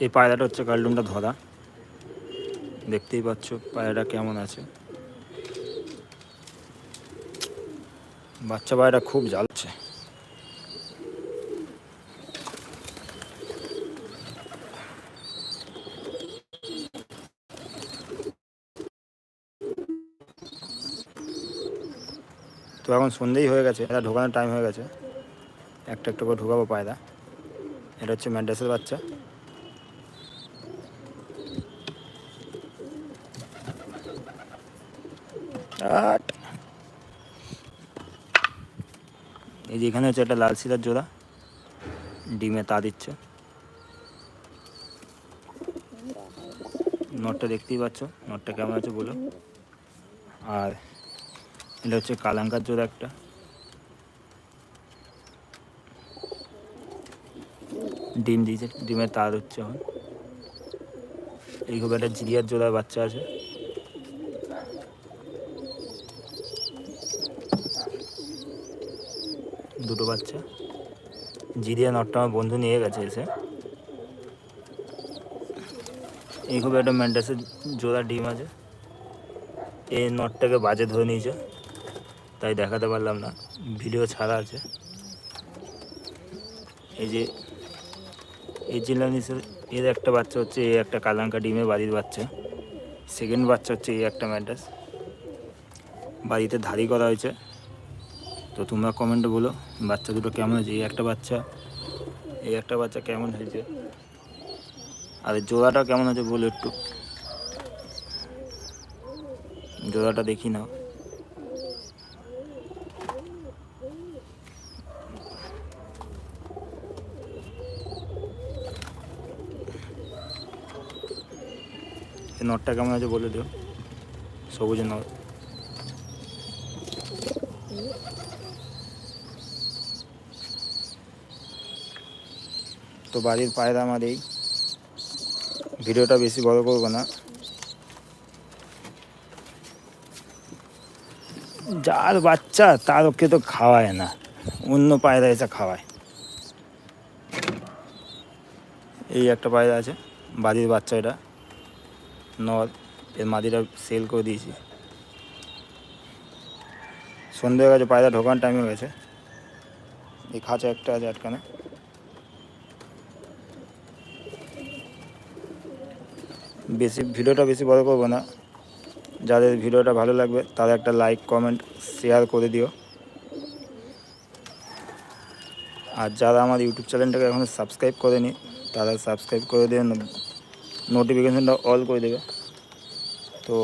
এই পায়রাটা হচ্ছে কালডুমটা ধরা, দেখতেই পাচ্ছ পায়রাটা কেমন আছে। বাচ্চা পায়রা খুব জ্বালছে। তো এখন সন্ধ্যেই হয়ে গেছে, এটা ঢোকানোর টাইম হয়ে গেছে। একটা একটা করে ঢোকাবো পায়রা। এটা হচ্ছে ম্যাড্রাসের বাচ্চা। এই যে এখানে হচ্ছে একটা লাল সিরার জোড়া, ডিমে তা দিচ্ছে। নটটা দেখতেই পাচ্ছ, নটটা কেমন আছে বলো। আর এটা হচ্ছে কালাঙ্কার জোড়া একটা, ডিম দিয়েছে, ডিমের তার হচ্ছে এখন। এইভাবে একটা জিরিয়ার জোড়ার বাচ্চা আছে। দুটো বাচ্চা। জিরিয়া নটটা আমার বন্ধু নিয়ে গেছে এসে। এইভাবে একটা ম্যান্টাসের জোড়া ডিম আছে। এই নটটাকে বাজে ধরে নিয়েছে, তাই দেখাতে পারলাম না, ভিডিও ছাড়া আছে। এই যে এই জিলানিসের এর একটা বাচ্চা হচ্ছে, এই একটা কালাঙ্কা ডিমের বাড়ির বাচ্চা। সেকেন্ড বাচ্চা হচ্ছে এই একটা ম্যান্টাস, বাড়িতে ধাড়ি করা হয়েছে। তো তোমরা কমেন্টে বলো বাচ্চা দুটো কেমন হয়েছে। এই একটা বাচ্চা কেমন হয়েছে, আর জোড়াটা কেমন হয়েছে বলো একটু। জোড়াটা দেখি নাও। এই নটটা কেমন আছে বলে দিও, সবুজ নট। তো বাড়ির পায়রা আমার এই। ভিডিওটা বেশি বড় করবো না, যার বাচ্চা তার ওকে তো খাওয়ায় না, অন্য পায়রা এসে খাওয়ায়। এই একটা পায়রা আছে বাড়ির বাচ্চা, এটা নর। এর মাদিটা সেল করে দিয়েছি। সন্ধে হয়ে গেছে, পায়রা ঢোকানোর টাইম হয়ে গেছে। এই খাঁচা একটা আছে আটকানে। ভিডিওটা বেশি বড় করবো না, যাদের ভিডিওটা ভালো লাগবে তারা একটা লাইক কমেন্ট শেয়ার করে দিও। আর যারা আমার ইউটিউব চ্যানেলটাকে এখনও সাবস্ক্রাইব করেনি তারা সাবস্ক্রাইব করে দিয়ে নোটিফিকেশানটা অল করে দেবে। তো